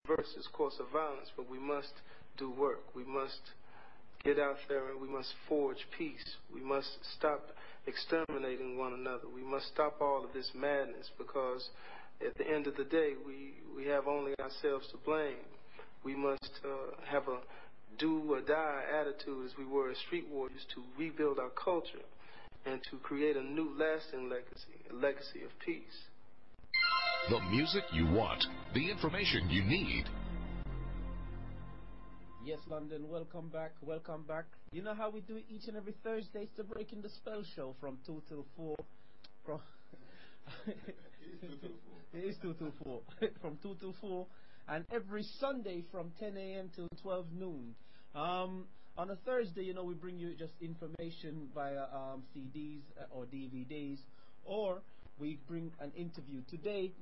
reverse this course of violence, but we must do work. We must get out there and we must forge peace. We must stop exterminating one another. We must stop all of this madness, because at the end of the day, we have only ourselves to blame. We must have a do or die attitude, as we were as street warriors, to rebuild our culture and to create a new lasting legacy, a legacy of peace. The music you want, the information you need. Yes, London, welcome back, welcome back. You know how we do it each and every Thursday? It's the Breaking the Spell show from 2 till 4. It is 2 till 4. From 2 till 4. And every Sunday from 10 a.m. till 12 noon. On a Thursday, we bring you just information via CDs or DVDs, or we bring an interview. Today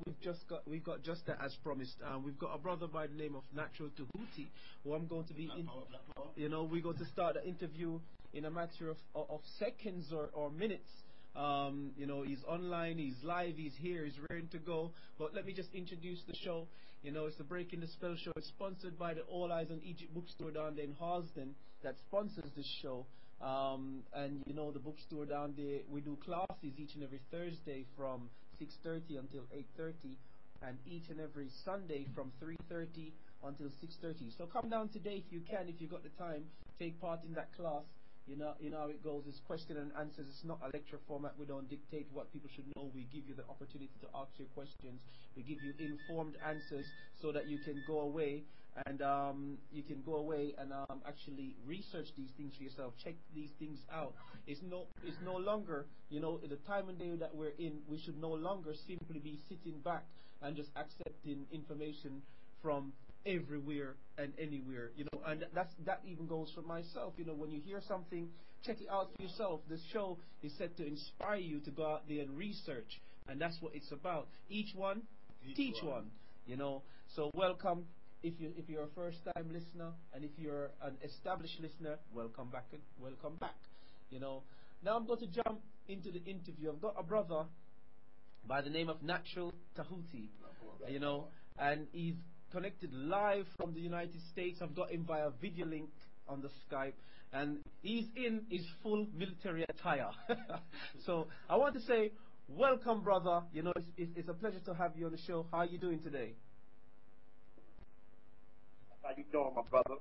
we've got just as promised. We've got a brother by the name of Natural Tahuti, who I'm going to be we're going to start the interview in a matter of seconds or minutes. He's online, he's live, he's here, he's ready to go. But let me just introduce the show. It's the Breaking the Spell show. It's sponsored by the All Eyes on Egypt bookstore down there in Halsden that sponsors this show. And the bookstore down there, we do classes each and every Thursday from 6:30 until 8:30, and each and every Sunday from 3:30 until 6:30. So come down today if you can, if you got the time, take part in that class. You know how it goes. It's question and answers. It's not a lecture format. We don't dictate what people should know. We give you the opportunity to ask your questions. We give you informed answers so that you can go away and actually research these things for yourself. Check these things out. It's no longer, the time and day that we're in, we should no longer simply be sitting back and just accepting information from everywhere and anywhere, and that even goes for myself. When you hear something, check it out for yourself. This show is set to inspire you to go out there and research, and that's what it's about. Each one, teach one. So welcome if you're a first time listener, and if you're an established listener, welcome back. Now I'm going to jump into the interview. I've got a brother by the name of Natural Tahuti, and he's connected live from the United States. I've got him via video link on the Skype, and he's in his full military attire. So I want to say welcome, brother. It's a pleasure to have you on the show. How are you doing today? How you doing, my brother?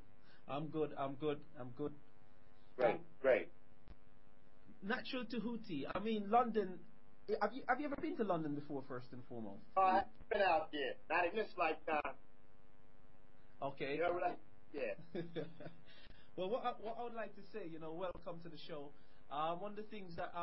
I'm good. Great. Natural Tahuti. I mean, London. Have you ever been to London before, first and foremost? I've been out there. Not in this lifetime. Okay. You know what Yeah. Well, what I would like to say, welcome to the show. One of the things that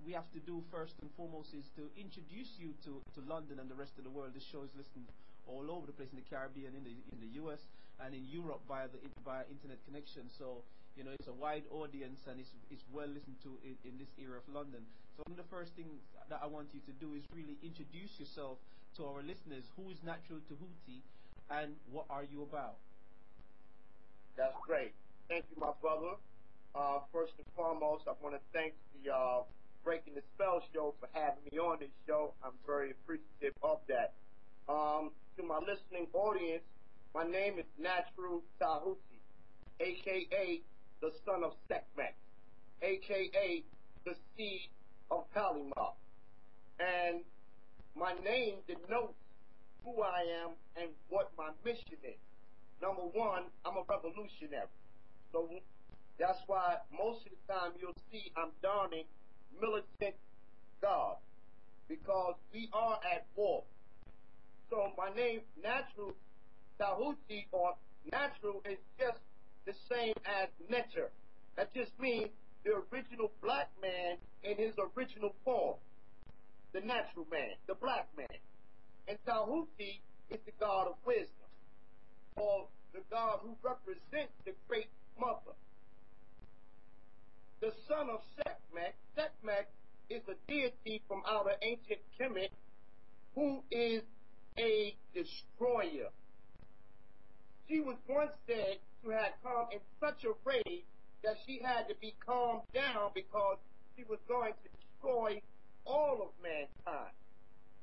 we have to do first and foremost is to introduce you to London and the rest of the world. This show is listened all over the place, in the Caribbean, in the US, and in Europe via internet connection. So it's a wide audience, and it's well listened to in this area of London. So one of the first things that I want you to do is really introduce yourself to our listeners. Who is Natural Tahuti, and what are you about? That's great. Thank you, my brother. First and foremost, I want to thank the Breaking the Spell show for having me on this show. I'm very appreciative of that. To my listening audience, my name is Natural Tahuti, a.k.a. the son of Sekhmet, a.k.a. the seed of Kalima. And my name denotes who I am and what my mission is. Number one, I'm a revolutionary. So that's why most of the time you'll see I'm donning militant garb, because we are at war. So my name, Natural Tahuti, or natural, is just the same as netter. That just means the original black man in his original form, the natural man, the black man. And Tahuti is the god of wisdom, or the god who represents the great mother. The son of Sekhmet. Sekhmet is a deity from outer ancient Kemet who is a destroyer. She was once said to have come in such a rage that she had to be calmed down because she was going to destroy all of mankind.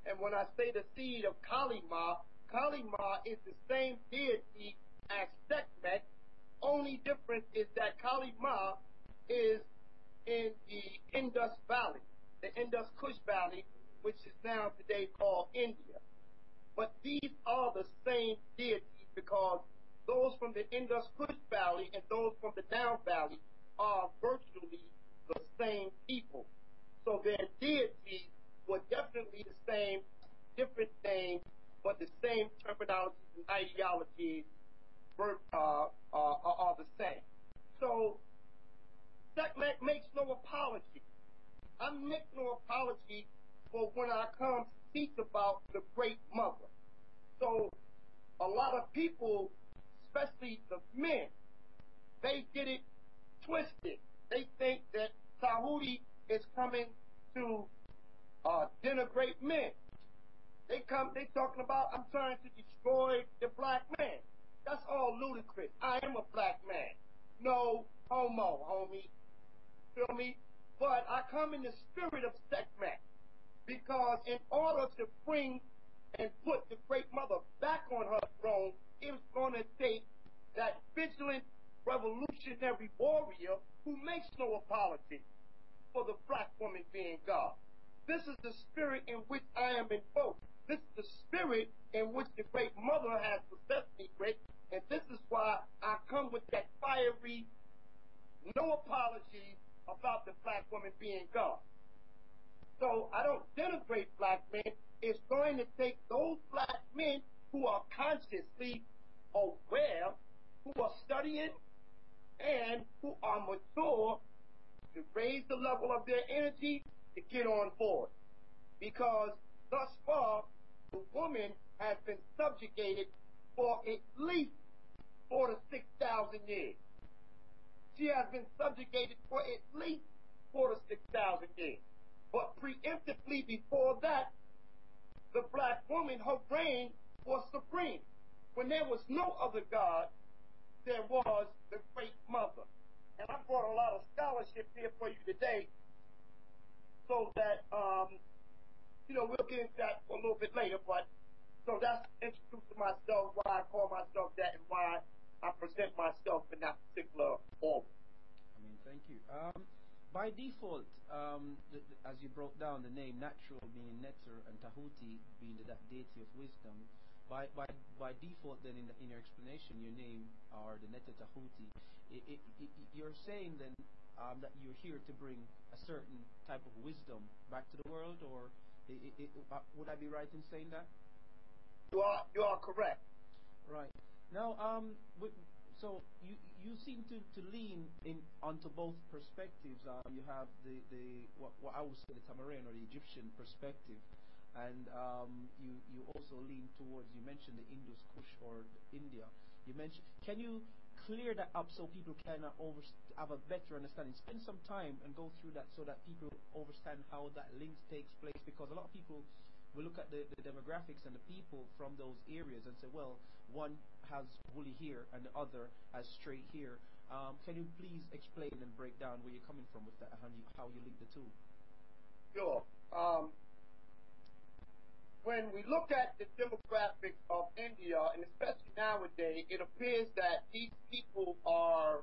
And when I say the seed of Kalima, Kalima is the same deity as Sekhmet. Only difference is that Kalima is in the Indus Valley, the Indus Kush Valley, which is now today called India. But these are the same deities because those from the Indus Kush Valley and those from the Down Valley are virtually the same people. So their deities were definitely the same, different names, but the same terminologies and ideologies are the same. So Sekhmet makes no apology. I make no apology for when I come to teach about the Great Mother. So a lot of people, especially the men, they get it twisted. They think that Tahuti is coming to denigrate men. They talking about I'm trying to destroy the black man. That's all ludicrous. I am a black man. No homo, homie. Feel me? But I come in the spirit of Sekhmet because in order to bring and put the Great Mother back on her throne, it was going to take that vigilant revolutionary warrior who makes no apology for the black woman being God. This is the spirit in which I am invoked. This is the spirit in which the Great Mother has possessed me with, and this is why I come with that fiery, no apology about the black woman being God. So I don't denigrate black men. It's going to take those black men who are consciously aware, who are studying, and who are mature to raise the level of their energy to get on board. Because thus far, the woman has been subjugated for at least 4,000 to 6,000 years. She has been subjugated for at least 4,000 to 6,000 years. But preemptively before that, the black woman, her reign was supreme. When there was no other God, there was the Great Mother. And I brought a lot of scholarship here for you today so that, we'll get into that a little bit later. But so that's introducing myself, why I call myself that, and why I present myself in that particular order. Thank you. By default, as you broke down the name, natural being Netzer and Tahuti being that deity of wisdom, by default then in your explanation, your name are the Netzer Tahuti. You're saying then that you're here to bring a certain type of wisdom back to the world, or would I be right in saying that? You are correct. Right. Now, so you seem to lean onto both perspectives. You have the what I would say the Tamarian or the Egyptian perspective, and you also lean towards, you mentioned the Indus Kush or India. You mentioned, can you clear that up so people can have a better understanding? Spend some time and go through that so that people understand how that link takes place, because a lot of people will look at the demographics and the people from those areas and say, well, one has woolly here and the other has straight here. Can you please explain and break down where you're coming from with that, how you link the two? Sure. When we look at the demographics of India, and especially nowadays, it appears that these people are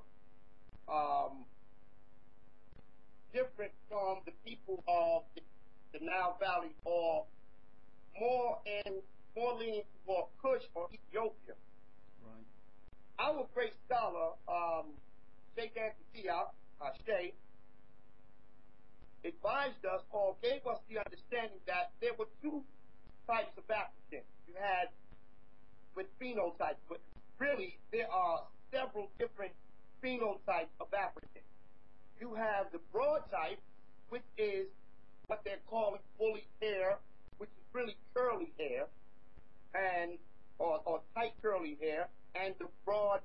different from the people of the Nile Valley, or more leaning toward Kush or Ethiopia. Right. Our great scholar, Sheikh Anthony Shay, advised us or gave us the understanding that there were two types of Africans. You had with phenotypes, but really there are several different phenotypes of Africans. You have the broad type, which is what they're calling woolly hair, which is really curly hair, and or tight curly hair, and the broad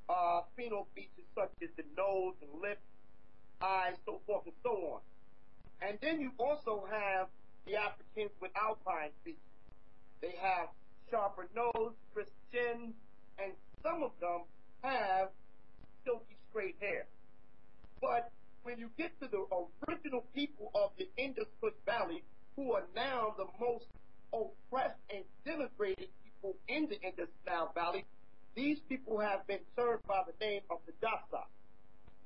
pheno features such as the nose and lips, eyes, so forth and so on. And then you also have the Africans with alpine features. They have sharper nose, crisp chin, and some of them have silky straight hair. But when you get to the original people of the Indus Kush Valley, who are now the most oppressed and denigrated people people in the Indus Nile Valley, these people have been served by the name of the Dasa,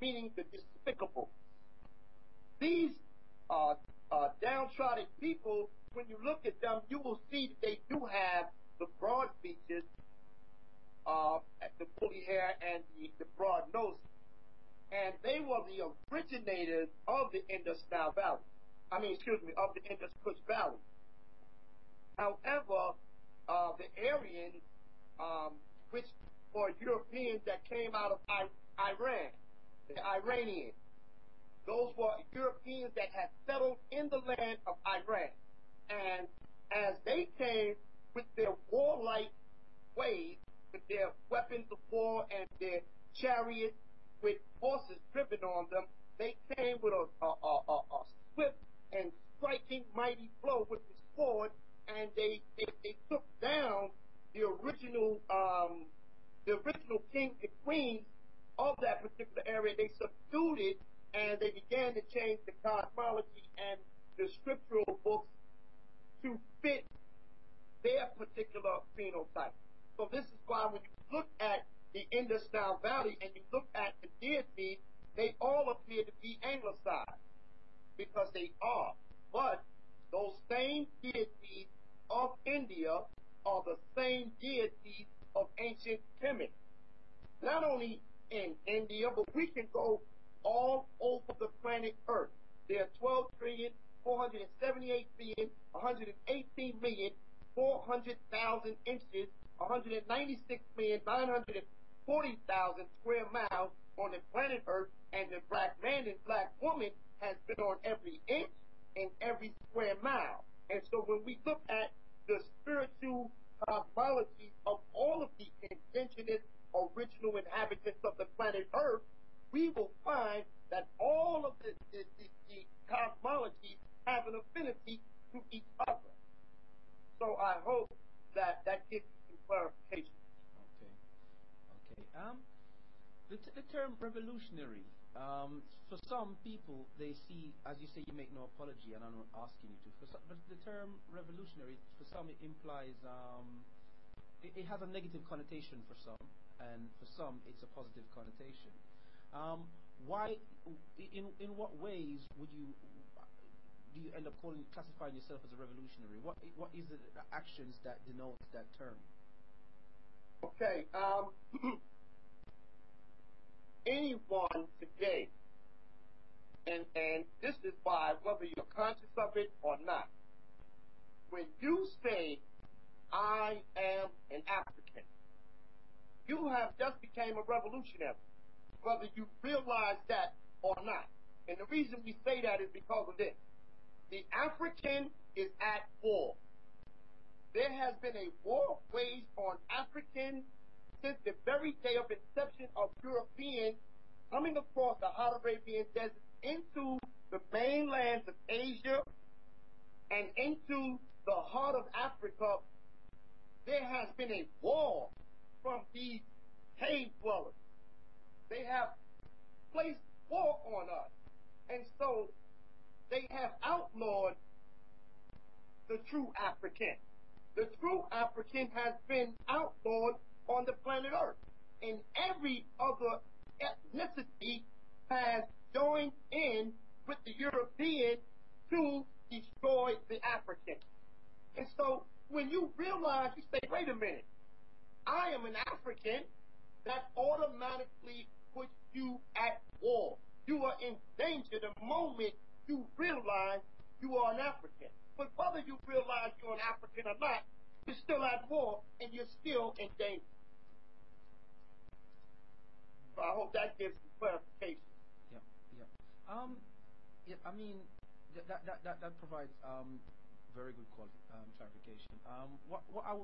meaning the despicable. These downtrodden people, when you look at them, you will see that they do have the broad features, the woolly hair, and the broad nose. And they were the originators of the Indus Nile Valley. Of the Indus Kush Valley. However, the Aryans, which were Europeans that came out of Iran, the Iranians, those were Europeans that had settled in the land of Iran. And as they came with their warlike ways, with their weapons of war and their chariots with horses driven on them, they came with a swift and striking mighty blow with the sword, and they took down the original kings and queens of that particular area. They subdued it, and they began to change the cosmology and the scriptural books to fit their particular phenotype. So this is why when you look at the Indus Nile Valley and you look at the deities, they all appear to be anglicized, because they are. But those same deities of India are the same deities of ancient Kemet. Not only in India, but we can go all over the planet Earth. There are 12 trillion, 478 billion, 118,400,000 inches, 196,940,000 square miles on the planet Earth, and the black man and black woman has been on every inch and every square mile. And so when we look at the spiritual cosmology of all of the indigenous original inhabitants of the planet Earth, we will find that all of the cosmologies have an affinity to each other. So I hope that gives you some clarification. Okay. The term revolutionary, for some people, they see, as you say, you make no apology, and I'm not asking you to. But the term revolutionary, for some, it implies, it has a negative connotation for some, and for some, it's a positive connotation. Why? In what ways do you end up classifying yourself as a revolutionary? What is the actions that denote that term? Okay. Anyone today, and this is why, whether you're conscious of it or not, when you say, I am an African, you have just became a revolutionary, whether you realize that or not. And the reason we say that is because of this. The African is at war. There has been a war waged on Africans since the very day of inception of Europeans coming across the hot Arabian desert into the mainlands of Asia and into the heart of Africa. There has been a war from these cave dwellers. They have placed war on us. And so they have outlawed the true African. The true African has been outlawed on the planet Earth. And every other ethnicity has joined in with the European to destroy the African. And so when you realize, you say, wait a minute, I am an African, that automatically puts you at war. You are in danger the moment you realize you are an African. But whether you realize you're an African or not, you're still at war and you're still in danger. So I hope that gives some clarification. Yeah. I mean, that provides very good clarification. What I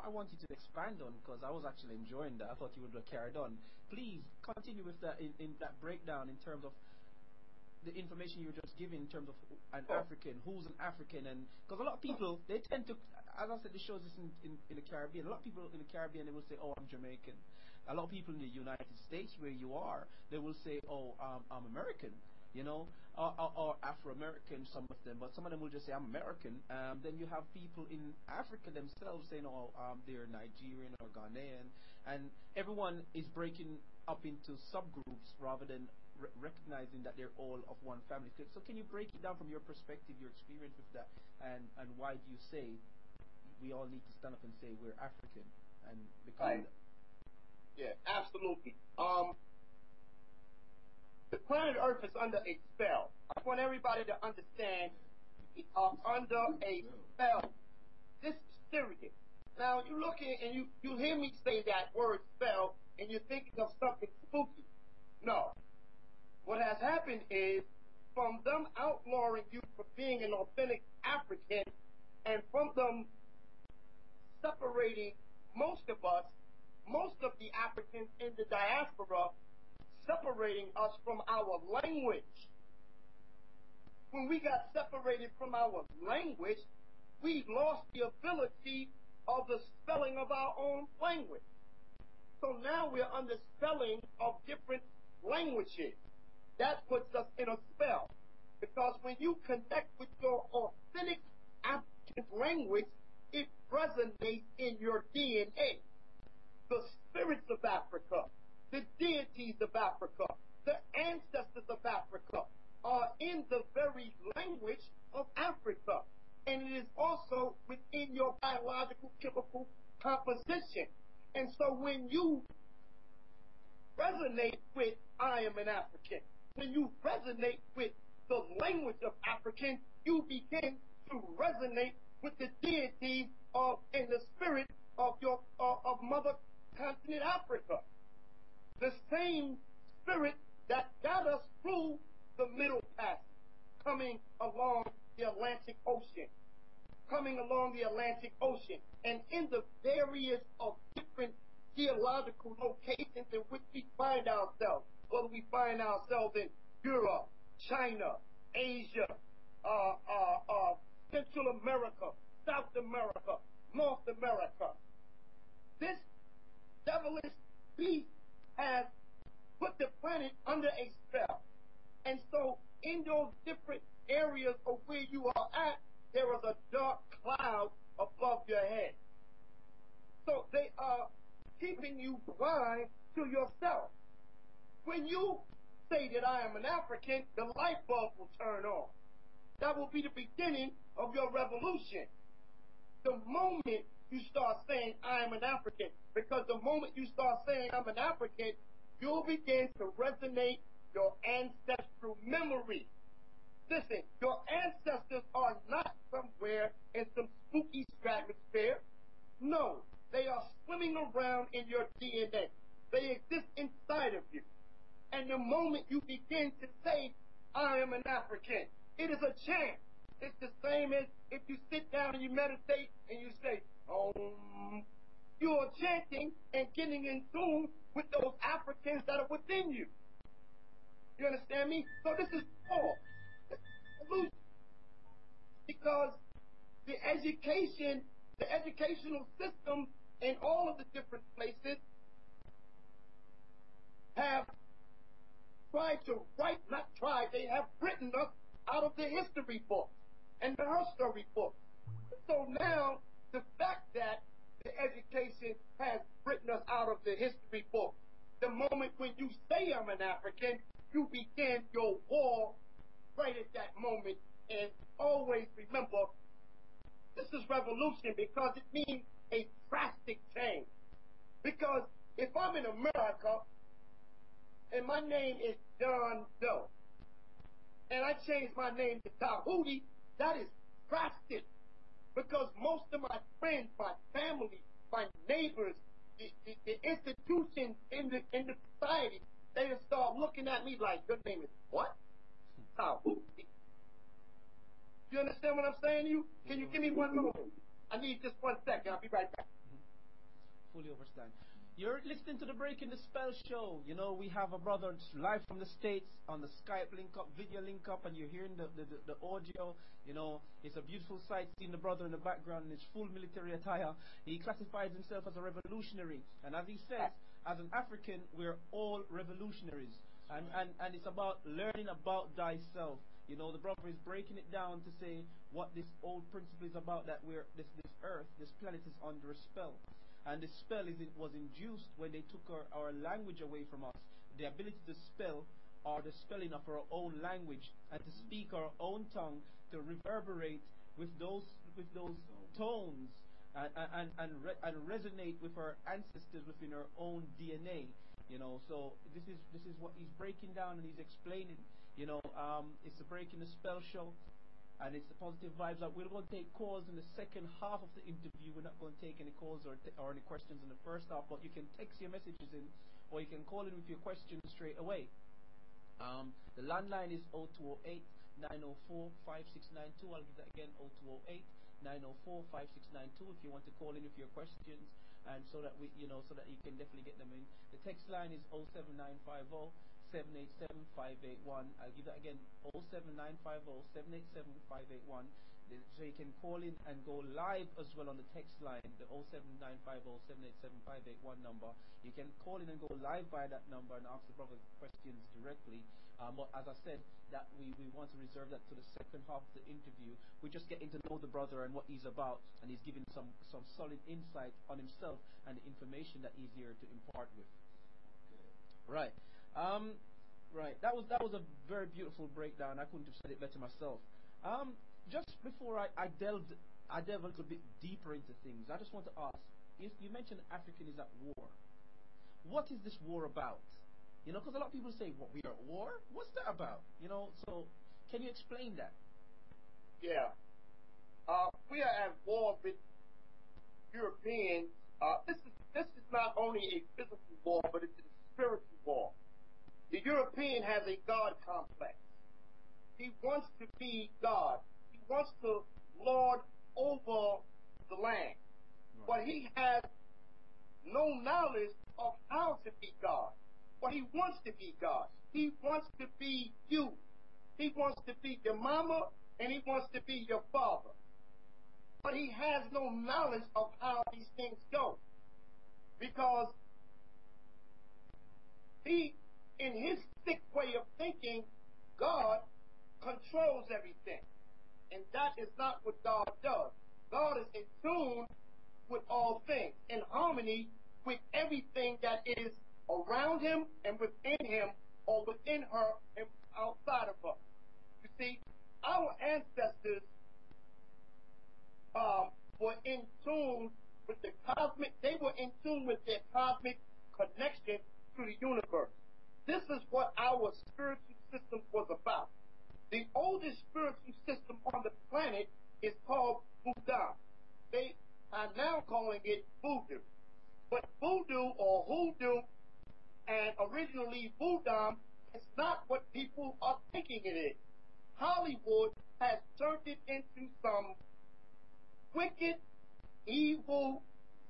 want you to expand on, because I was actually enjoying that. I thought you would have carried on. Please continue with that in that breakdown in terms of the information you were just giving in terms of an African, who's an African, and because a lot of people, they tend to, as I said, the shows this in the Caribbean. A lot of people in the Caribbean, they will say, "Oh, I'm Jamaican." A lot of people in the United States, where you are, they will say, "Oh, I'm American." or Afro-American, some of them, but some of them will just say, I'm American. Then you have people in Africa themselves saying, oh, they're Nigerian or Ghanaian, and everyone is breaking up into subgroups rather than recognizing that they're all of one family. So can you break it down from your perspective, your experience with that, and why do you say we all need to stand up and say we're African and become right. Yeah, absolutely. The planet Earth is under a spell. I want everybody to understand we are under a spell. This is serious. Now, you look at and you hear me say that word spell, and you're thinking of something spooky. No. What has happened is, from them outlawing you for being an authentic African, and from them separating most of us, most of the Africans in the diaspora, separating us from our language. When we got separated from our language, we lost the ability of the spelling of our own language. So now we're under spelling of different languages. That puts us in a spell. Because when you connect with your authentic African language, it resonates in your DNA. The spirits of Africa, the deities of Africa, the ancestors of Africa are in the very language of Africa. And it is also within your biological chemical composition. And so when you resonate with I am an African, when you resonate with the language of African, you begin to resonate with the deities of and the spirit of your of Mother Continent Africa. The same spirit that got us through the Middle Passage, coming along the Atlantic Ocean, and in the various of different geological locations in which we find ourselves, whether we find ourselves in Europe, China, Asia, Central America, South America, North America. This devilish beast has put the planet under a spell. And so in those different areas of where you are at, there is a dark cloud above your head. So they are keeping you blind to yourself. When you say that I am an African, the light bulb will turn on. That will be the beginning of your revolution. The moment you start saying I am an African, because the moment you start saying I'm an African, you'll begin to resonate your ancestral memory. Listen, your ancestors are not somewhere in some spooky stratosphere. No, they are swimming around in your DNA. They exist inside of you. And the moment you begin to say, I am an African, it is a chant. It's the same as if you sit down and you meditate and you say, you are chanting and getting in tune with those Africans that are within you. You understand me? So this is all. Illusion. Because the educational system in all of the different places have they have written us out of the history book and the her story book. So now, the fact that the education has written us out of the history book, the moment when you say I'm an African, you begin your war right at that moment. And always remember, this is revolution because it means a drastic change. Because if I'm in America and my name is John Doe, and I change my name to Tahuti, that is drastic. Because most of my friends, my family, my neighbors, the institutions in the society, they will start looking at me like, your name is what? Tahuti. You understand what I'm saying to you? Can you give me one moment? I need just 1 second. I'll be right back. Fully understand. You're listening to the Breaking the Spell show. You know, we have a brother live from the States on the Skype link up, video link up, and you're hearing the audio. You know, it's a beautiful sight seeing the brother in the background in his full military attire. He classifies himself as a revolutionary. And as he says, as an African, we're all revolutionaries. And it's about learning about thyself. You know, the brother is breaking it down to say what this old principle is about, that we're this earth, this planet is under a spell. And the spell was induced when they took our language away from us. The ability to spell, or the spelling of our own language, and to speak our own tongue, to reverberate with those tones, and resonate with our ancestors within our own DNA. You know, so this is what he's breaking down, and he's explaining. You know, it's a Breaking the Spell show, and it's the positive vibes. We're going to take calls in the second half of the interview. We're not going to take any calls or any questions in the first half, but you can text your messages in, or you can call in with your questions straight away. The landline is 0208 904 5692. I'll give that again, 0208 904 5692. If you want to call in with your questions, and so that so that you can definitely get them in. The text line is 07950 787 581. I'll give that again, 07950 787 581. So you can call in and go live as well on the text line, the 07950 787 581 number. You can call in and go live via that number and ask the brother questions directly. But as I said, that we want to reserve that to the second half of the interview. We're just getting to know the brother and what he's about, and he's giving some solid insight on himself and the information that he's here to impart with. Right. Right. That was a very beautiful breakdown. I couldn't have said it better myself. Just before I delve a little bit deeper into things, I just want to ask, you mentioned African is at war. What is this war about? You know, because a lot of people say, "What, we are at war? What's that about?" You know, so can you explain that? Yeah. We are at war with Europeans. This is not only a physical war, but it's a spiritual war. The European has a God complex. He wants to be God. He wants to lord over the land. Right. But he has no knowledge of how to be God. But he wants to be God. He wants to be you. He wants to be your mama, and he wants to be your father. But he has no knowledge of how these things go. Because he, in his sick way of thinking, God controls everything. And that is not what God does. God is in tune with all things, in harmony with everything that is around him and within him, or within her and outside of her. You see, our ancestors were in tune with the cosmic, they were in tune with their cosmic connection to the universe. This is what our spiritual system was about. The oldest spiritual system on the planet is called Buddha. They are now calling it Voodoo. But Voodoo or Hoodoo and originally Buddha is not what people are thinking it is. Hollywood has turned it into some wicked, evil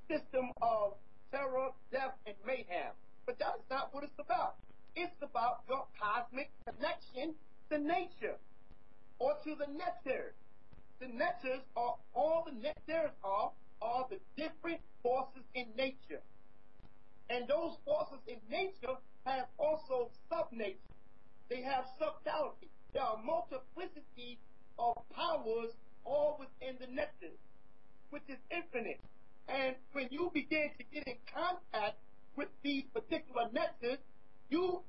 system of terror, death, and mayhem. But that's not what it's about. It's about your cosmic connection to nature or to the nectar. The nectars are all the nectars are the different forces in nature. And those forces in nature have also sub-nature. They have subtlety. There are multiplicity of powers all within the nectar, which is infinite. And when you begin to get in contact with these particular nectars, you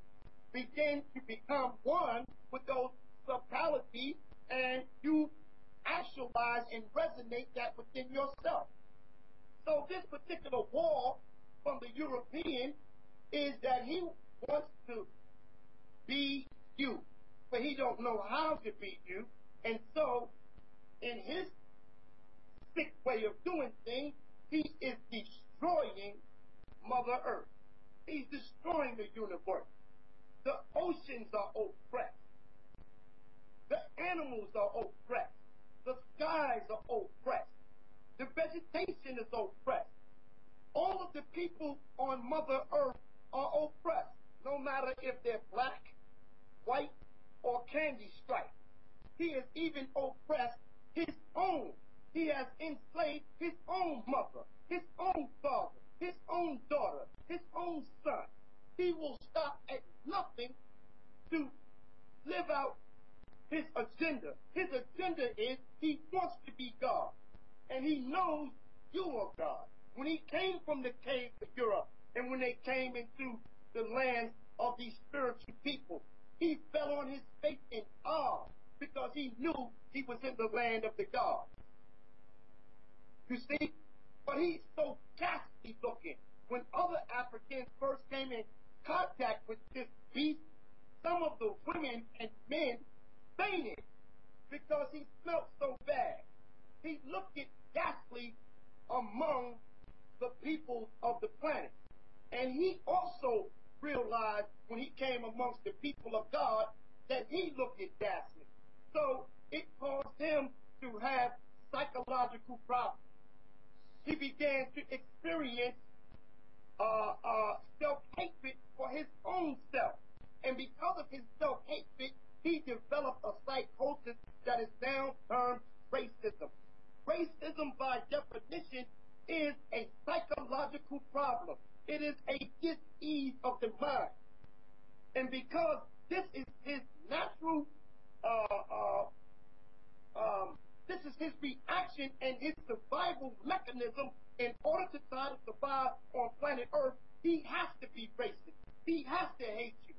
begin to become one with those subtleties, and you actualize and resonate that within yourself. So this particular war from the European is that he wants to be you, but he don't know how to be you. And so in his sick way of doing things, he is destroying Mother Earth. He's destroying the universe. The oceans are oppressed. The animals are oppressed. The skies are oppressed. The vegetation is oppressed. All of the people on Mother Earth are oppressed, no matter if they're black, white, or candy striped. He has even oppressed his own. He has enslaved his own mother, his own father, his own daughter, his own son. He will stop at nothing to live out his agenda. His agenda is he wants to be God. And he knows you are God. When he came from the cave to Europe, and when they came into the land of these spiritual people, he fell on his face in awe because he knew he was in the land of the gods. You see? But he's so ghastly looking. When other Africans first came in contact with this beast, some of the women and men fainted because he smelled so bad. He looked ghastly among the people of the planet. And he also realized when he came amongst the people of God that he looked ghastly. So it caused him to have psychological problems. He began to experience self-hatred for his own self. And because of his self-hatred, he developed a psychosis that is now termed racism. Racism, by definition, is a psychological problem. It is a dis-ease of the mind. And because this is his natural, this is his reaction and his survival mechanism in order to try to survive on planet Earth, he has to be racist. He has to hate you.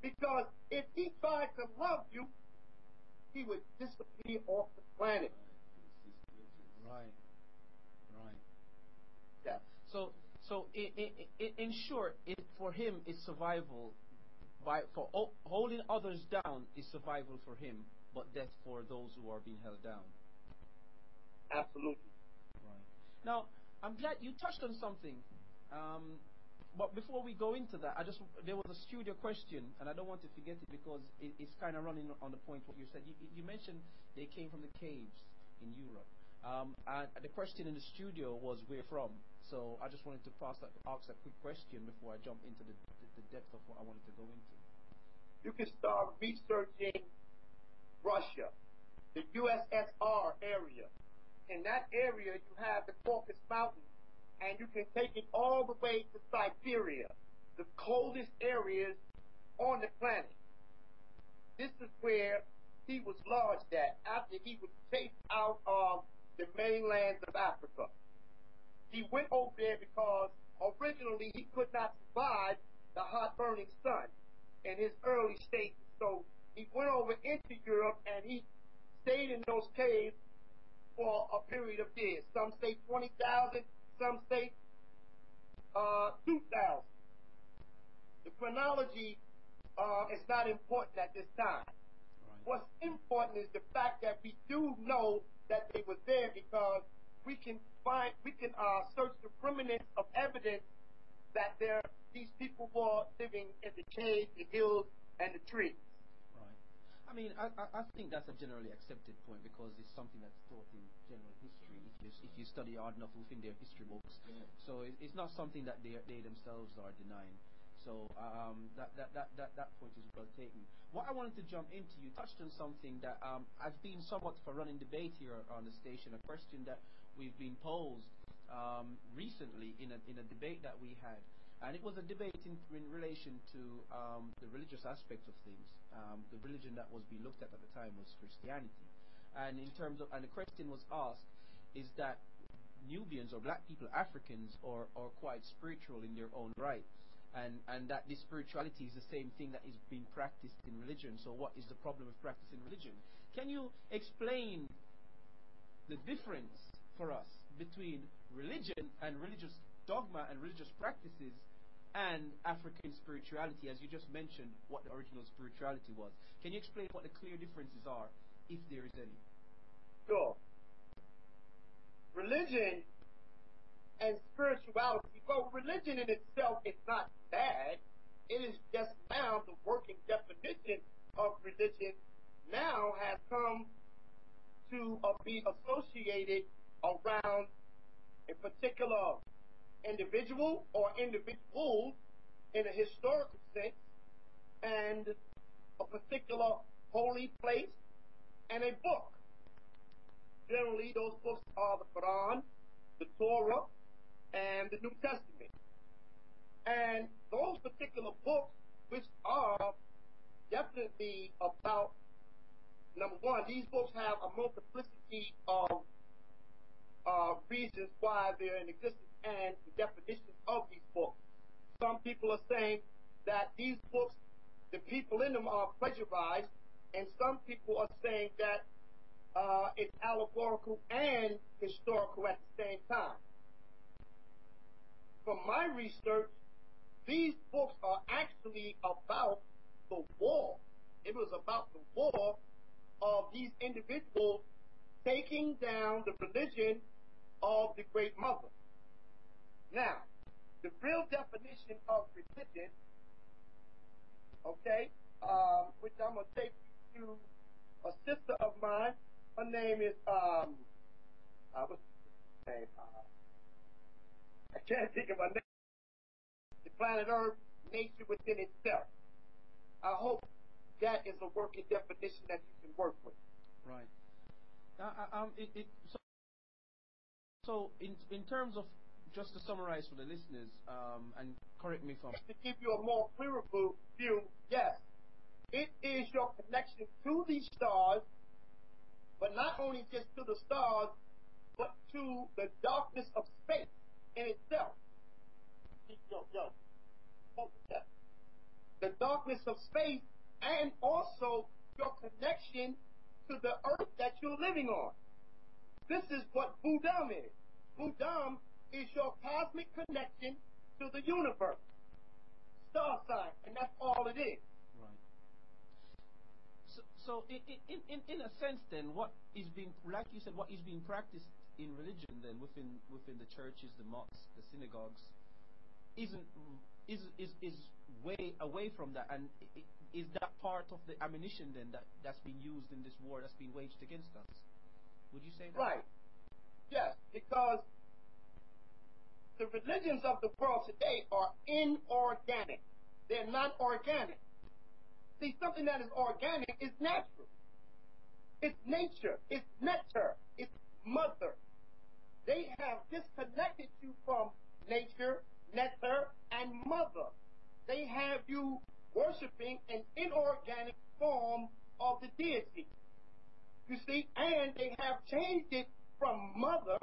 Because if he tried to love you, he would disappear off the planet. Right. Yeah. So in short, for him, it's survival. For holding others down is survival for him, but death for those who are being held down. Absolutely. Right. Now, I'm glad you touched on something. But before we go into that, there was a studio question, and I don't want to forget it because it's kind of running on the point what you said. You mentioned they came from the caves in Europe. And the question in the studio was where from. So I just wanted to ask a quick question before I jump into the depth of what I wanted to go into. You can start researching Russia, the USSR area. In that area, you have the Caucasus Mountains, and you can take it all the way to Siberia, the coldest areas on the planet. This is where he was lodged at after he was chased out of the mainlands of Africa. He went over there because originally he could not survive the hot burning sun in his early stages. So he went over into Europe and he stayed in those caves for a period of years. Some say 20,000, some say 2,000. The chronology is not important at this time. Right. What's important is the fact that we do know that they were there because we can search the remnants of evidence that these people were living in the caves, the hills, and the trees. Right. I mean, I think that's a generally accepted point because it's something that's taught in general history. If you study hard enough within their history books, so it's not something that they themselves are denying. So that point is well taken. What I wanted to jump into, you touched on something that has been somewhat of a running debate here on the station. A question that we've been posed recently in a debate that we had. And it was a debate in relation to the religious aspect of things. The religion that was being looked at the time was Christianity. And and the question was asked, is that Nubians or black people, Africans, are quite spiritual in their own right? And that this spirituality is the same thing that is being practiced in religion. So what is the problem with practicing religion? Can you explain the difference for us between religion and religious dogma and religious practices and African spirituality, as you just mentioned what the original spirituality was? Can you explain what the clear differences are, if there is any? Sure. Religion and spirituality, well, religion in itself is not bad. It is just now the working definition of religion now has come to be associated around a particular individual or individuals in a historical sense, and a particular holy place and a book. Generally, those books are the Quran, the Torah, and the New Testament. And those particular books, which are definitely definitely about, number one, these books have a multiplicity of reasons why they're in existence and the definitions of these books. Some people are saying that these books, the people in them are plagiarized, and some people are saying that it's allegorical and historical at the same time. From my research, these books are actually about the war. It was about the war of these individuals taking down the religion of the Great Mother. Now, the real definition of religion, okay, which I'm going to take you to a sister of mine. Her name is, what's her name? I can't think of her name. The Planet Earth, Nature Within Itself. I hope that is a working definition that you can work with. Right. So in terms of, just to summarize for the listeners, and correct me if I'm... To give you a more clearer view, yes, it is your connection to these stars, but not only just to the stars, but to the darkness of space in itself. The darkness of space, and also your connection to the earth that you're living on. This is what Budam is. Budam is your cosmic connection to the universe. Star sign, and that's all it is. Right. So in a sense, then, what is being, like you said, what is being practiced in religion, then, within the churches, the mosques, the synagogues, is way away from that, and is that part of the ammunition then that's being used in this war that's being waged against us? Would you say that? Right. Yes, because the religions of the world today are inorganic. They're not organic. See, something that is organic is natural. It's nature. It's nectar. It's mother. They have disconnected you from nature, nectar, and mother. They have you worshiping an inorganic form of the deity. You see, and they have changed it from mother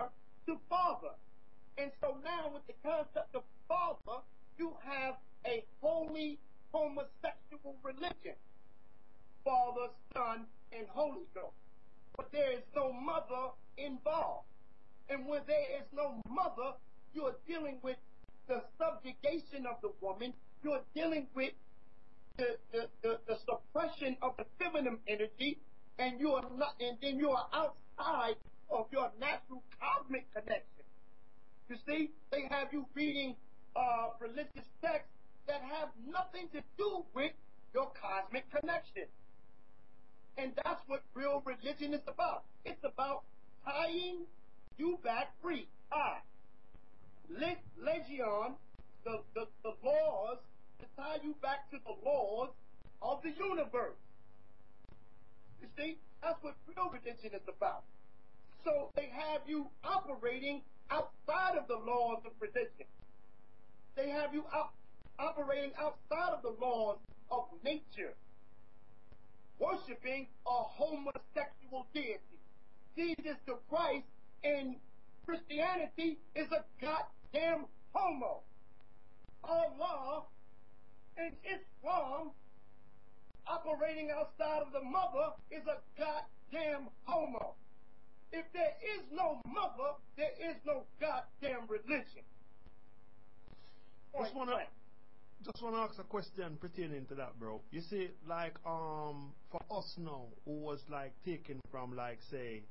to father. And so now with the concept of father, you have a holy homosexual religion. Father, Son, and Holy Ghost. But there is no mother involved. And when there is no mother, you are dealing with the subjugation of the woman. You are dealing with the suppression of the feminine energy, and you are not, and then you are outside of your natural cosmic connection. You see, they have you reading religious texts that have nothing to do with your cosmic connection. And that's what real religion is about. It's about tying you back free. Legion, the laws, to tie you back to the laws of the universe. You see, that's what real religion is about. So they have you operating outside of the laws of religion. They have you operating outside of the laws of nature, worshiping a homosexual deity. Jesus the Christ in Christianity is a goddamn homo. Allah in Islam, operating outside of the mother, is a goddamn homo. If there is no mother, there is no goddamn religion. Just wanna ask a question pertaining to that, bro. You see, like for us now, who was like taken from, like, say,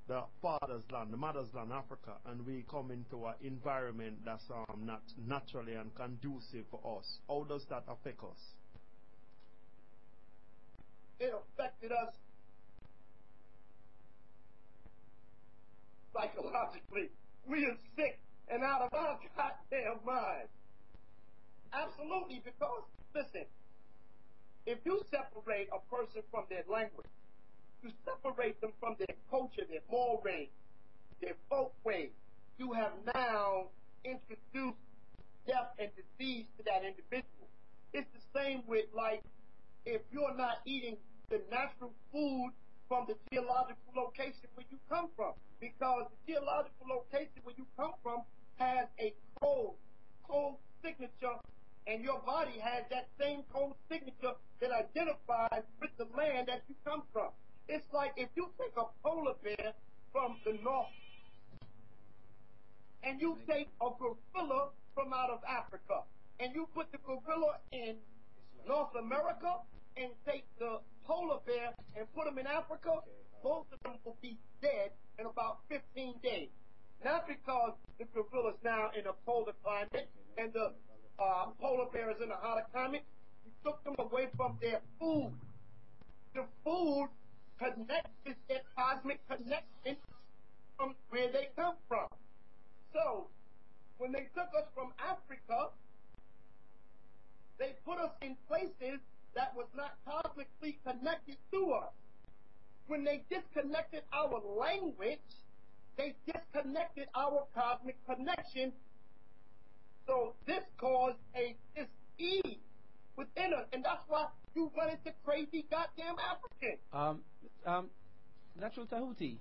the father's land, the mother's land, Africa, and we come into an environment that's not naturally and conducive for us. How does that affect us? It affected us psychologically. We are sick and out of our goddamn minds. Absolutely, because, listen, if you separate a person from their language, you separate them from their culture, their mores, their folk ways, you have now introduced death and disease to that individual. It's the same with, like, if you're not eating the natural food from the geological location where you come from. Because the geological location where you come from has a code signature, and your body has that same code signature that identifies with the land that you come from. It's like if you take a polar bear from the north and you take a gorilla from out of Africa and you put the gorilla in North America and take the polar bear and put them in Africa, both of them will be dead in about 15 days. Not because the gorilla is now in a polar climate and the polar bear is in a hotter climate. You took them away from their food. The food connects their cosmic connection from where they come from. So, when they took us from Africa, they put us in places that was not cosmically connected to us. When they disconnected our language, they disconnected our cosmic connection. So this caused a dis-ease within us, and that's why you run into crazy goddamn Africans. Natural Tahuti.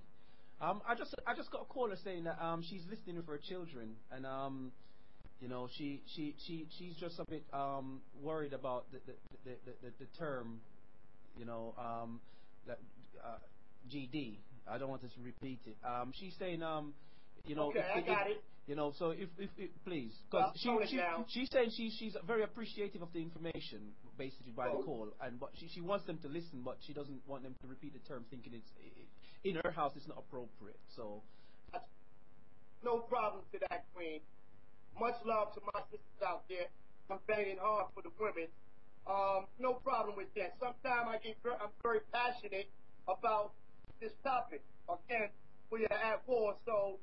I just got a caller saying that she's listening with her children, and you know, she's just a bit worried about the term, you know, that GD. I don't want to repeat it. She's saying, you know, okay, I got it. You know, so if please, because she's saying she's very appreciative of the information basically by the call, and but she wants them to listen, but she doesn't want them to repeat the term, thinking it's in her house it's not appropriate. So no problem to that, Queen. Much love to my sisters out there. I'm banging hard for the women. No problem with that. Sometimes I'm very passionate about this topic. Again, we are at war, so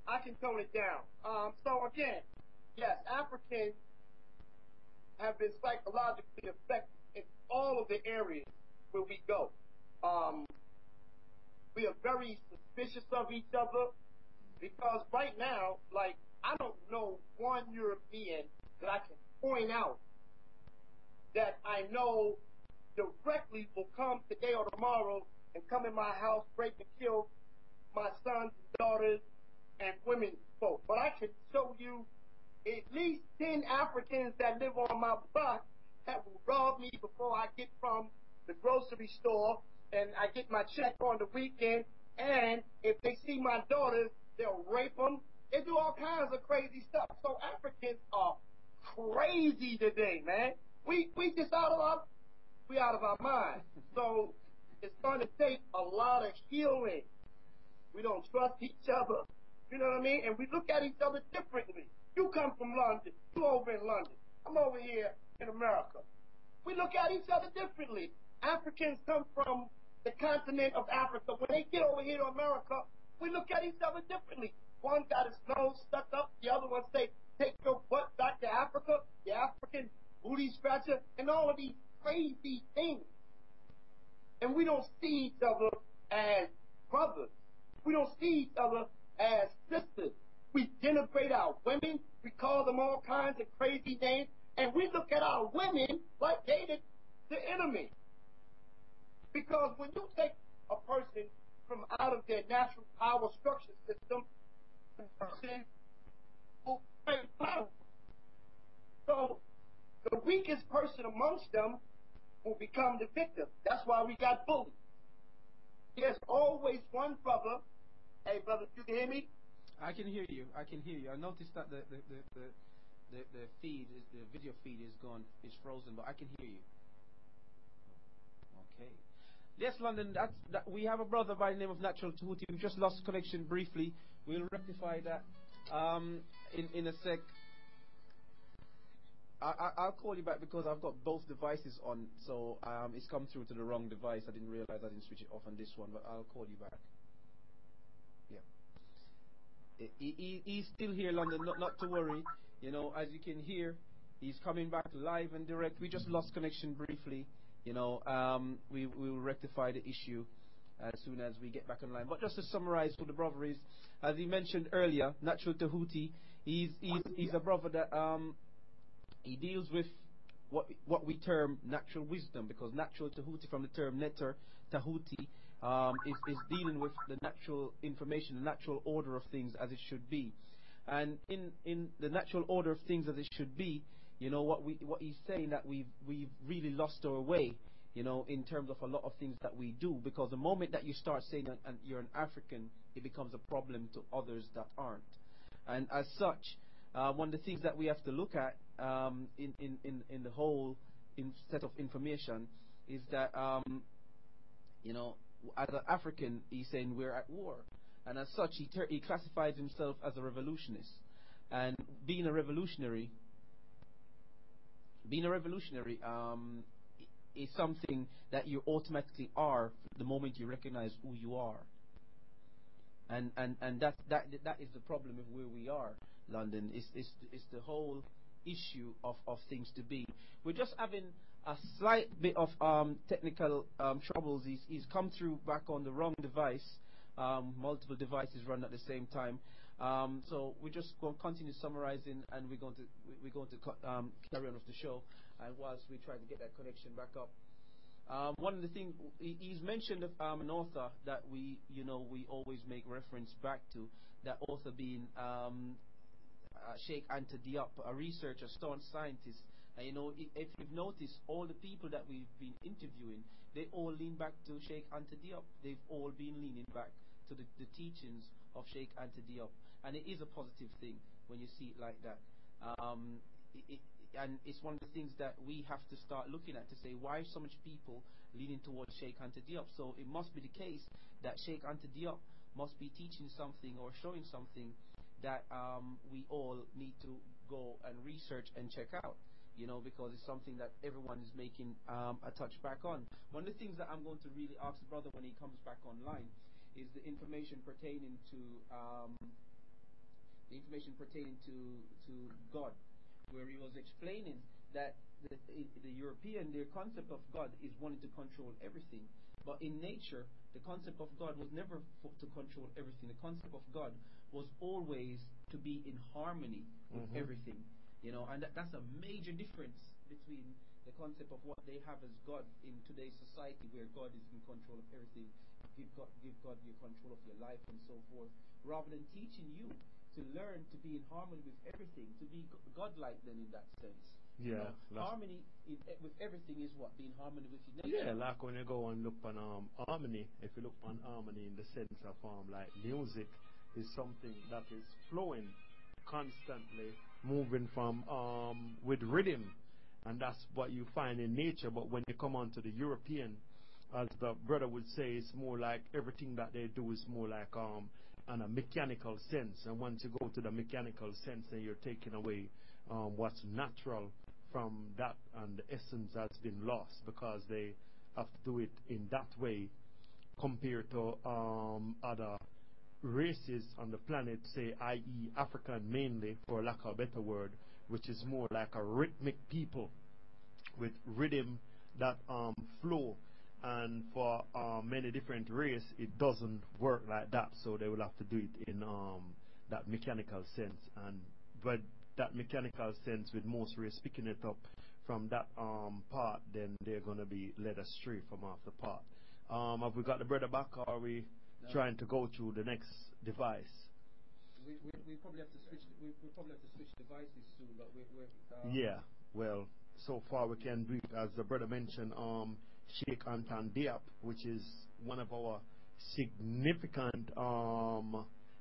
I can tone it down. So again, yes, Africans have been psychologically affected in all of the areas where we go. We are very suspicious of each other because right now, like, I don't know one European that I can point out that I know directly will come today or tomorrow and come in my house, break and kill my sons and daughters and women folk. But I can show you at least 10 Africans that live on my block that will rob me before I get from the grocery store and I get my check on the weekend. And if they see my daughters, they'll rape them. They do all kinds of crazy stuff. So Africans are crazy today, man. We just out of our mind. So it's going to take a lot of healing. We don't trust each other. You know what I mean? And we look at each other differently. You come from London. You over in London. I'm over here in America. We look at each other differently. Africans come from the continent of Africa. When they get over here to America, we look at each other differently. One got his nose stuck up. The other one say, take your butt back to Africa. The African booty scratcher. And all of these crazy things. And we don't see each other as brothers. We don't see each other as sisters. We denigrate our women. We call them all kinds of crazy names. And we look at our women like they the enemy. Because when you take a person from out of their natural power structure system, the person will break power. So the weakest person amongst them will become the victim. That's why we got bullied. There's always one brother. Hey, brother, you can hear me? I can hear you. I can hear you. I noticed that the feed, the video feed is gone, is frozen, but I can hear you. Okay. Yes, London. We have a brother by the name of Natural Tahuti. We just lost connection briefly. We'll rectify that in a sec. I'll call you back because I've got both devices on, so it's come through to the wrong device. I didn't realize I didn't switch it off on this one, but I'll call you back. Yeah. He's still here, London. Not to worry. You know, as you can hear, he's coming back live and direct. We just lost connection briefly. You know, we will rectify the issue as soon as we get back online. But just to summarize who the brother is, as he mentioned earlier, Natural Tahuti, he's a brother that he deals with what we term natural wisdom, because natural Tahuti, from the term netter Tahuti, is dealing with the natural information, the natural order of things as it should be. And in the natural order of things as it should be, what he's saying, that we've really lost our way, in terms of a lot of things that we do, because the moment that you start saying that you're an African, it becomes a problem to others that aren't. And as such, one of the things that we have to look at in the whole set of information is that as an African, he's saying we're at war, and as such, he classifies himself as a revolutionist. And being a revolutionary is something that you automatically are the moment you recognize who you are. And that is the problem with where we are, London. It's the whole issue of things to be. We're just having a slight bit of technical troubles. He's come through back on the wrong device. Multiple devices run at the same time. So we're just going to continue summarizing, and we're going to carry on with the show. And whilst we try to get that connection back up. One of the things he's mentioned, an author that we always make reference back to, that author being Sheikh Anta Diop, a researcher, staunch scientist. And if you've noticed, all the people that we've been interviewing, they all lean back to Sheikh Anta Diop. They've all been leaning back to the teachings of Sheikh Anta Diop, and it is a positive thing when you see it like that. And it's one of the things that we have to start looking at, to say, why so much people leaning towards Sheikh Anta Diop? So it must be the case that Sheikh Anta Diop must be teaching something or showing something that we all need to go and research and check out, because it's something that everyone is making a touch back on. One of the things that I'm going to really ask the brother when he comes back online is the information pertaining to God, where he was explaining that the European, their concept of God is wanting to control everything. But in nature, the concept of God was never to control everything. The concept of God was always to be in harmony with everything. And that's a major difference between the concept of what they have as God in today's society, where God is in control of everything. Give God your control of your life and so forth, rather than teaching you to learn to be in harmony with everything, to be godlike then in that sense. Yeah. Harmony with everything is what? Being harmony with your nature. Yeah, like when you go and look on harmony, if you look on harmony in the sense of like music is something that is flowing constantly, moving from with rhythm, and that's what you find in nature. But when you come on to the European, as the brother would say, it's more like everything that they do is more like on a mechanical sense. And once you go to the mechanical sense, then you're taking away what's natural from that, and the essence has been lost, because they have to do it in that way compared to other races on the planet, say, i.e. African mainly, for lack of a better word, which is more like a rhythmic people with rhythm that flow. And for many different races, it doesn't work like that, so they will have to do it in that mechanical sense. But that mechanical sense, with most races picking it up from that part, then they're going to be led astray from off the part. Have we got the brother back, or are we trying to go through the next device? We probably have to switch. We probably have to switch devices soon, but we're yeah. Well, so far we can do it, as the brother mentioned, Sheikh Antan Diop, which is one of our significant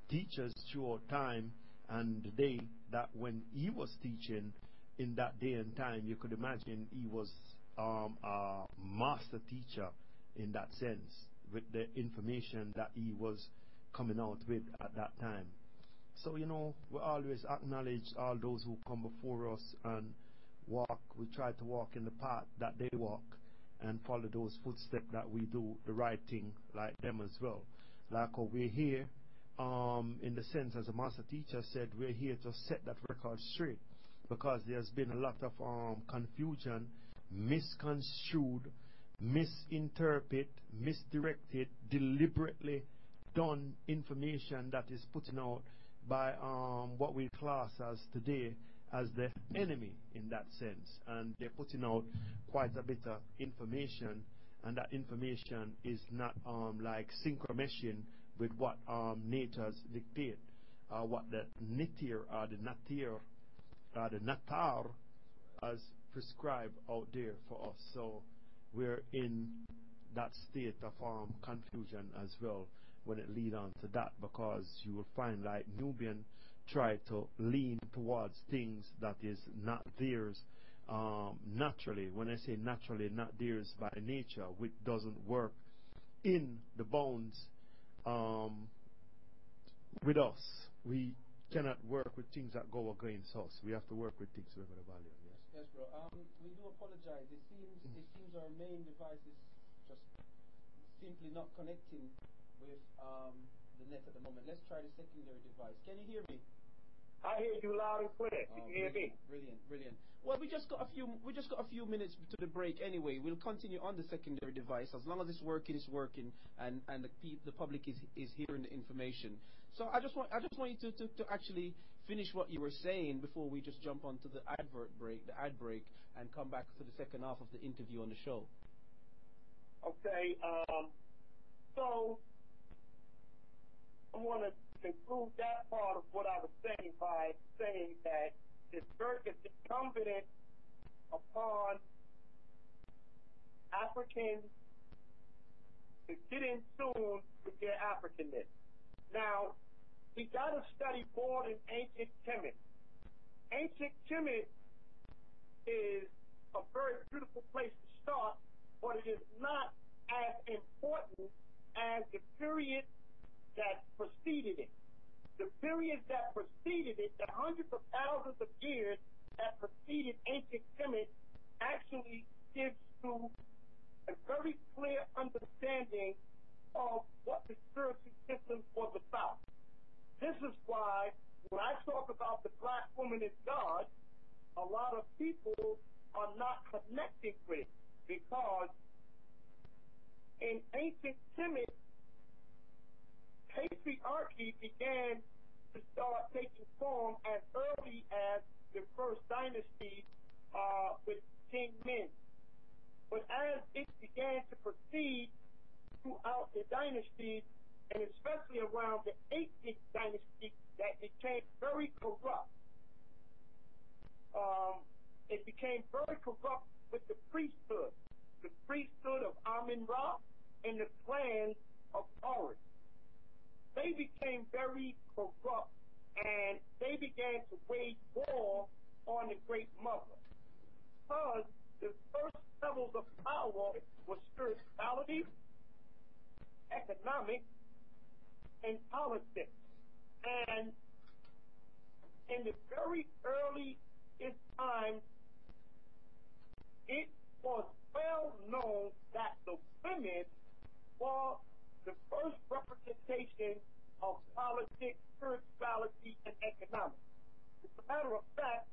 teachers throughout time, and the day that when he was teaching in that day and time, you could imagine he was a master teacher in that sense, with the information that he was coming out with at that time. So, we always acknowledge all those who come before us and walk. We try to walk in the path that they walk and follow those footsteps that we do the right thing like them as well. Like we're here, in the sense, as a master teacher said, we're here to set that record straight, because there's been a lot of confusion, misconstrued, misinterpreted, misdirected, deliberately done information that is putting out by what we class as today as the enemy in that sense, and they're putting out quite a bit of information, and that information is not like synchromeshing with what natures dictate, what the nitir or the natir or the natar has prescribed out there for us. So we're in that state of confusion as well when it lead on to that, because you will find like Nubian try to lean towards things that is not theirs naturally. When I say naturally, not theirs by nature, which doesn't work in the bones with us. We cannot work with things that go against us. We have to work with things with the value. Yes, bro. We do apologize. It seems our main device is just simply not connecting with the net at the moment. Let's try the secondary device. Can you hear me? I hear you loud and clear. You can hear me? Brilliant. Well, we just got a few minutes to the break anyway. We'll continue on the secondary device as long as it's working, and the public is hearing the information. So I just want you to actually finish what you were saying before we just jump onto the ad break, and come back to the second half of the interview on the show. Okay. So I want to conclude that part of what I was saying by saying that this work is incumbent upon Africans to get in tune with their Africanness. Now, we got to study more than ancient Kemet. Ancient Kemet is a very beautiful place to start, but it is not as important as the period that preceded it. The period that preceded it, the hundreds of thousands of years that preceded ancient Kemet, actually gives you a very clear understanding of what the spiritual system was about. This is why when I talk about the black woman as God, a lot of people are not connecting with it, because in ancient Kemet, patriarchy began to start taking form as early as the first dynasty with King Min. But as it began to proceed throughout the dynasties, and especially around the 18th dynasty, that became very corrupt. It became very corrupt with the priesthood of Amun-Ra and the clans of Horus. They became very corrupt, and they began to wage war on the Great Mother, because the first levels of power were spirituality, economics, and politics. And in the very earliest times, it was well known that the women were the first representation of politics, spirituality, and economics. As a matter of fact,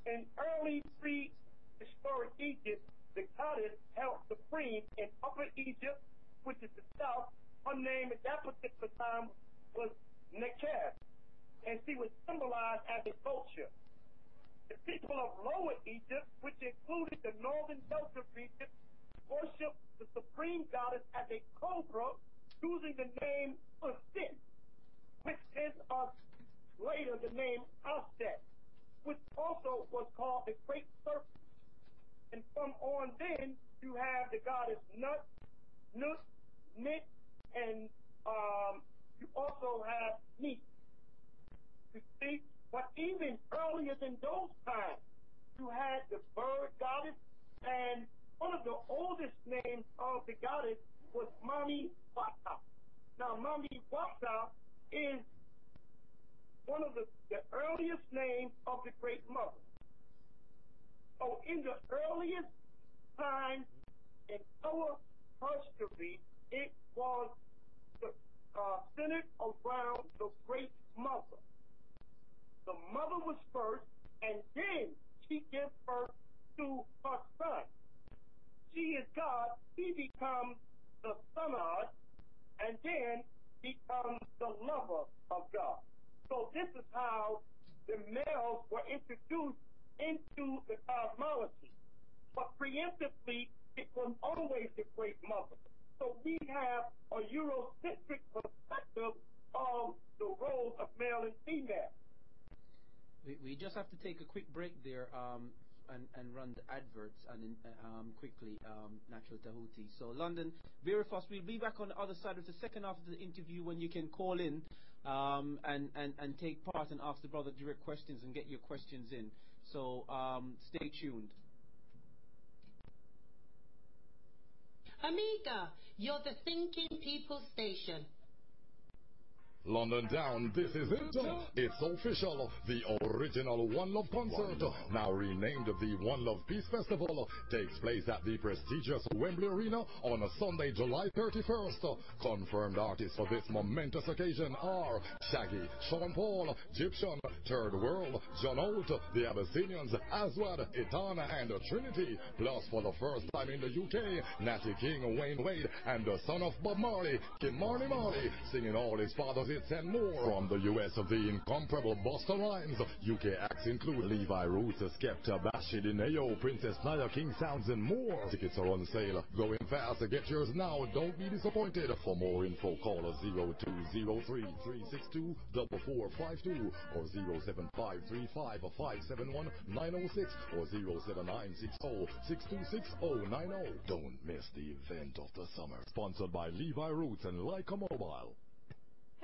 in early prehistoric Egypt, the goddess held supreme in Upper Egypt, which is the south. Her name at that particular time was Nekeb, and she was symbolized as a vulture. The people of Lower Egypt, which included the northern Delta region, worshiped the supreme goddess as a cobra, using the name Usit, which gives us later the name Aset, which also was called the Great Serpent. And from on then, you have the goddess Nut, Nit, and you also have Neat. You see? But even earlier than those times, you had the bird goddess, and one of the oldest names of the goddess was Mami Wata. Now, Mami Wata is one of the earliest names of the Great Mother. So in the earliest times in our history, it was centered around the Great Mother. The mother was first, and then she gives birth to her son. She is God, he becomes the son of, and then becomes the lover of God. So this is how the males were introduced into the cosmology. But preemptively, it was always the great mother. So we have a Eurocentric perspective of the roles of male and female. We just have to take a quick break there and run the adverts and quickly, Natural Tahuti. So London, very fast. We'll be back on the other side of the second half of the interview when you can call in and take part and ask the brother direct questions and get your questions in. So stay tuned. Amiga, you're the thinking people station. London Town, this is it. It's official. The original One Love concert, now renamed the One Love Peace Festival, takes place at the prestigious Wembley Arena on a Sunday, July 31st. Confirmed artists for this momentous occasion are Shaggy, Sean Paul, Egyptian, Third World, John Holt, the Abyssinians, Aswad, Etana, and Trinity. Plus, for the first time in the UK, Natty King, Wayne Wade, and the son of Bob Marley, Kim Marley Marley, singing all his father's hits and more. From the US of the incomparable Busta Rhymes, UK acts include Levi Roots, Skepta, Bashi, Dineo, Princess Naya, King Sounds, and more. Tickets are on sale. Going fast. Get yours now. Don't be disappointed. For more info, call us 0203-362-4452 or 07535-571-906 or 07960-626-090. Don't miss the event of the summer. Sponsored by Levi Roots and Leica Mobile.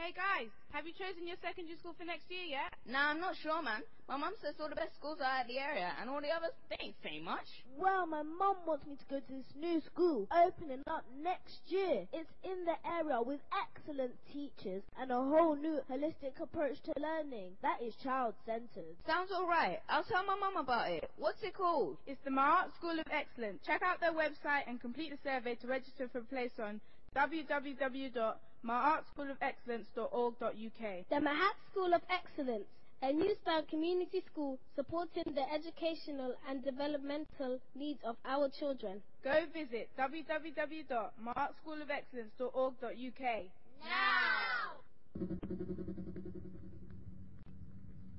Hey guys, have you chosen your secondary school for next year yet? Nah, I'm not sure, man. My mum says all the best schools are out of the area, and all the others, they ain't saying much. Well, my mum wants me to go to this new school, opening up next year. It's in the area with excellent teachers and a whole new holistic approach to learning that is child-centered. Sounds alright. I'll tell my mum about it. What's it called? It's the Mahat School of Excellence. Check out their website and complete the survey to register for a place on www.mahatschoolofexcellence.org.uk. The Mahat School of Excellence, a new style community school supporting the educational and developmental needs of our children. Go visit www.mahatschoolofexcellence.org.uk. Now!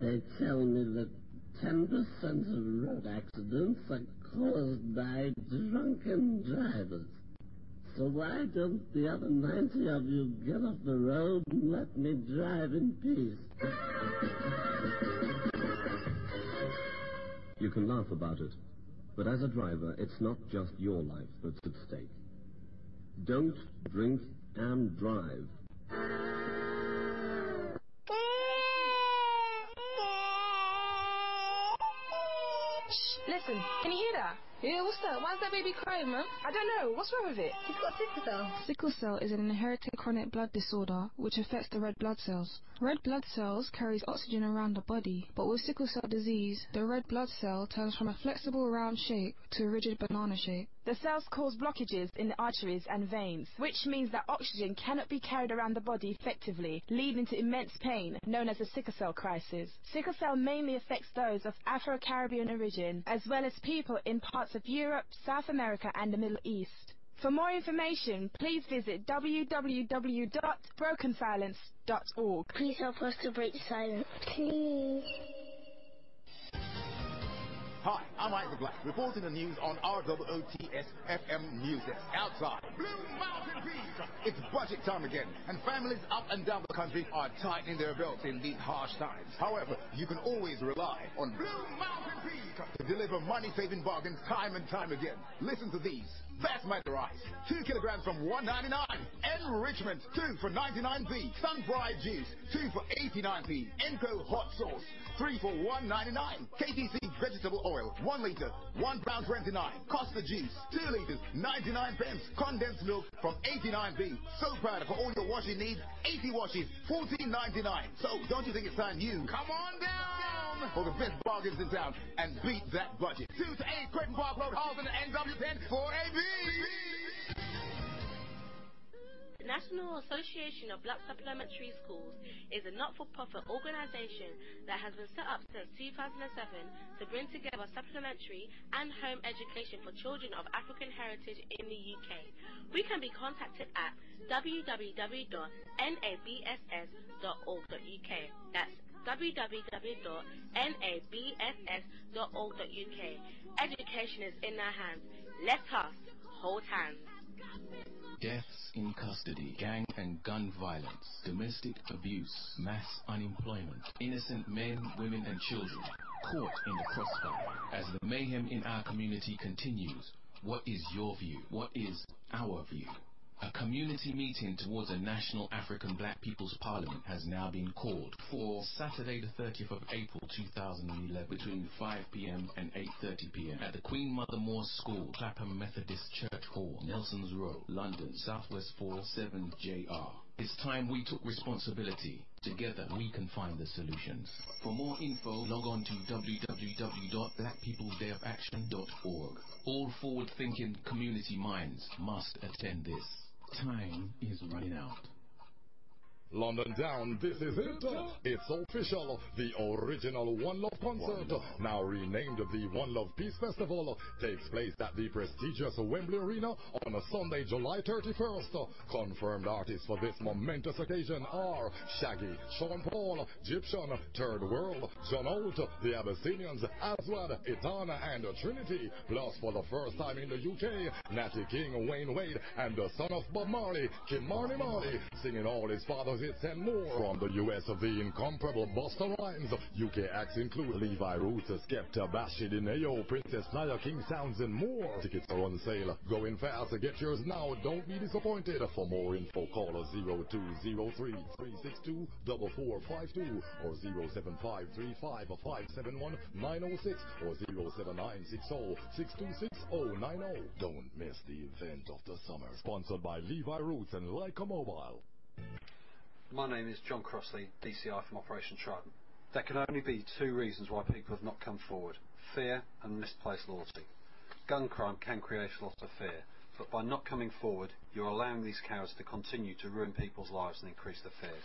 They tell me that 10% of road accidents are caused by drunken drivers. So why don't the other 90 of you get off the road and let me drive in peace? You can laugh about it, but as a driver, it's not just your life that's at stake. Don't drink and drive. Listen, can you hear that? Yeah, what's that? Why is that baby crying, man? I don't know. What's wrong with it? He's got sickle cell. Sickle cell is an inherited chronic blood disorder which affects the red blood cells. Red blood cells carries oxygen around the body, but with sickle cell disease, the red blood cell turns from a flexible round shape to a rigid banana shape. The cells cause blockages in the arteries and veins, which means that oxygen cannot be carried around the body effectively, leading to immense pain, known as the sickle cell crisis. Sickle cell mainly affects those of Afro-Caribbean origin, as well as people in parts of Europe, South America and the Middle East. For more information, please visit www.brokensilence.org. Please help us to break silence. Please. Hi, I'm Michael Black, reporting the news on RWOTS FM News Desk outside Blue Mountain Peak. It's budget time again, and families up and down the country are tightening their belts in these harsh times. However, you can always rely on Blue Mountain Peak to deliver money-saving bargains time and time again. Listen to these. Basmati rice, 2 kilograms from $1.99. Enrichment, 2 for 99p. Sun-fried juice, 2 for 89p. Enco hot sauce, 3 for $1.99. KTC vegetable oil, 1 liter, £1.29. Costa juice, 2 liters, 99 pence. Condensed milk from 89p. Soap powder for all your washing needs, 80 washes, $14.99. So don't you think it's time you come on down for the best bargains in town and beat that budget? 2 to 8 Creighton Park Road, Halton, NW10 4AB. National Association of Black Supplementary Schools is a not-for-profit organization that has been set up since 2007 to bring together supplementary and home education for children of African heritage in the UK. We can be contacted at www.nabss.org.uk. That's www.nabss.org.uk. Education is in our hands. Let us hold hands. Deaths in custody, gang and gun violence, domestic abuse, mass unemployment, innocent men, women and children caught in the crossfire. As the mayhem in our community continues, what is your view? What is our view? A community meeting towards a National African Black People's Parliament has now been called for Saturday the 30th of April 2011 between 5 p.m. and 8:30 p.m. at the Queen Mother Moore School, Clapham Methodist Church Hall, Nelson's Road, London, Southwest 47JR. It's time we took responsibility. Together we can find the solutions. For more info, log on to www.blackpeopledayofaction.org. All forward-thinking community minds must attend this. Time is running out. London down, this is it. It's official. The original One Love concert, now renamed the One Love Peace Festival, takes place at the prestigious Wembley Arena on a Sunday, July 31st. Confirmed artists for this momentous occasion are Shaggy, Sean Paul, Egyptian, Third World, John Holt, the Abyssinians, Aswad, Itana, and Trinity. Plus, for the first time in the UK, Natty King, Wayne Wade, and the son of Bob Marley, Kim Marley Marley, singing all his father's hits and more. From the US of the incomparable Busta Rhymes, UK acts include Levi Roots, Skepta, Bashid Ineo, Princess Naya, King Sounds, and more. Tickets are on sale. Going fast. Get yours now. Don't be disappointed. For more info, call us 0203-362-4452 or 07535-571-906 or 07960-626-090. Don't miss the event of the summer. Sponsored by Levi Roots and Leica Mobile. My name is John Crossley, DCI from Operation Trident. There can only be two reasons why people have not come forward: fear and misplaced loyalty. Gun crime can create a lot of fear, but by not coming forward, you're allowing these cowards to continue to ruin people's lives and increase the fear.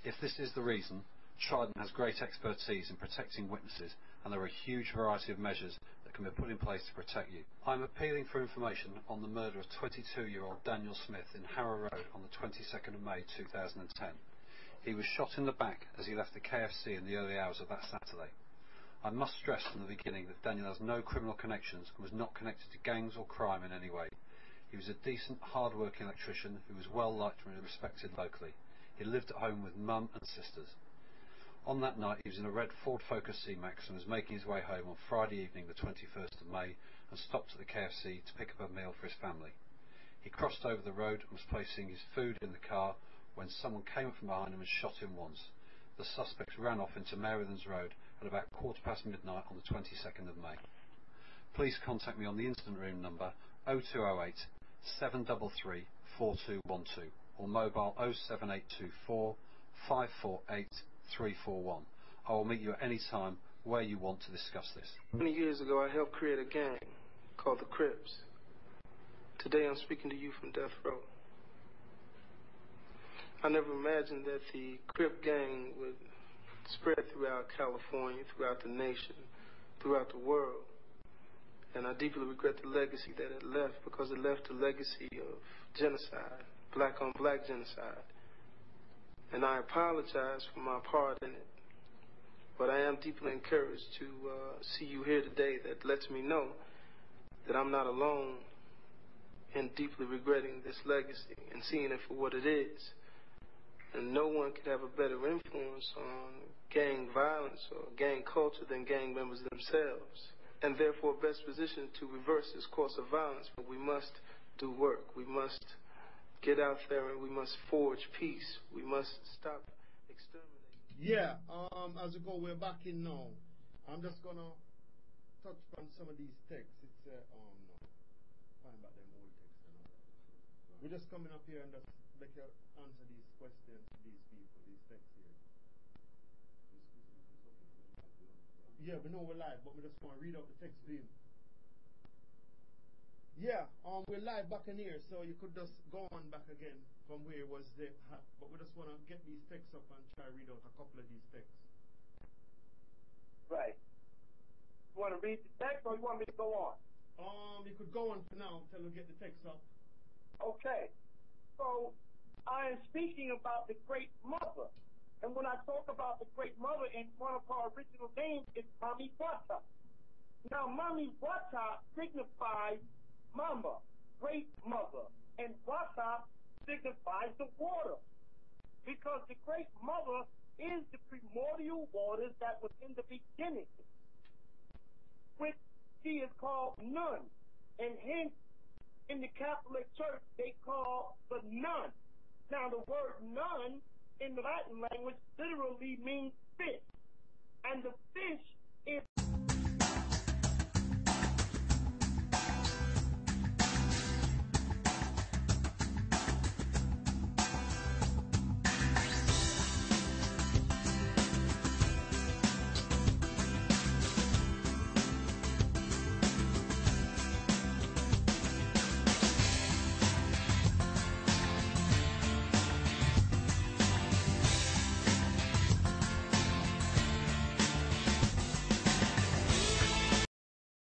If this is the reason, Trident has great expertise in protecting witnesses, and there are a huge variety of measures that can be put in place to protect you. I'm appealing for information on the murder of 22-year-old Daniel Smith in Harrow Road on the 22nd of May 2010. He was shot in the back as he left the KFC in the early hours of that Saturday. I must stress from the beginning that Daniel has no criminal connections and was not connected to gangs or crime in any way. He was a decent, hard-working electrician who was well liked and respected locally. He lived at home with mum and sisters. On that night, he was in a red Ford Focus C-Max and was making his way home on Friday evening, the 21st of May, and stopped at the KFC to pick up a meal for his family. He crossed over the road and was placing his food in the car when someone came up from behind him and shot him once. The suspect ran off into Marylands Road at about midnight on the 22nd of May. Please contact me on the incident room number 0208 733 4212 or mobile 07824 548 341. I will meet you at any time where you want to discuss this. 20 years ago, I helped create a gang called the Crips. Today, I'm speaking to you from death row. I never imagined that the Crip gang would spread throughout California, throughout the nation, throughout the world. And I deeply regret the legacy that it left, because it left a legacy of genocide, black-on-black genocide. And I apologize for my part in it. But I am deeply encouraged to see you here today. That lets me know that I'm not alone in deeply regretting this legacy and seeing it for what it is. And no one could have a better influence on gang violence or gang culture than gang members themselves, and therefore best positioned to reverse this course of violence. But we must do work. We must get out there and we must forge peace. We must stop exterminating. Yeah, as we go, we're back in now. I'm just gonna touch on some of these texts. It's no, find back them old texts and all that. We're just coming up here and just make you answer these questions to these people, these texts here. Yeah, we know we're live, but we just want to read out the text for you. Yeah, we're live back in here, so you could just go on back again from where it was there. But we just want to get these texts up and try to read out a couple of these texts. Right. You want to read the text or you want me to go on? You could go on for now until we get the text up. Okay. So, I am speaking about the Great Mother. And when I talk about the Great Mother, in one of our original names is Mami Wata. Now, Mami Wata signifies Mama, Great Mother. And Wata signifies the water. Because the Great Mother is the primordial waters that was in the beginning, which she is called Nun. And hence, in the Catholic Church, they call the nun. Now, the word nun in the Latin language literally means fish. And the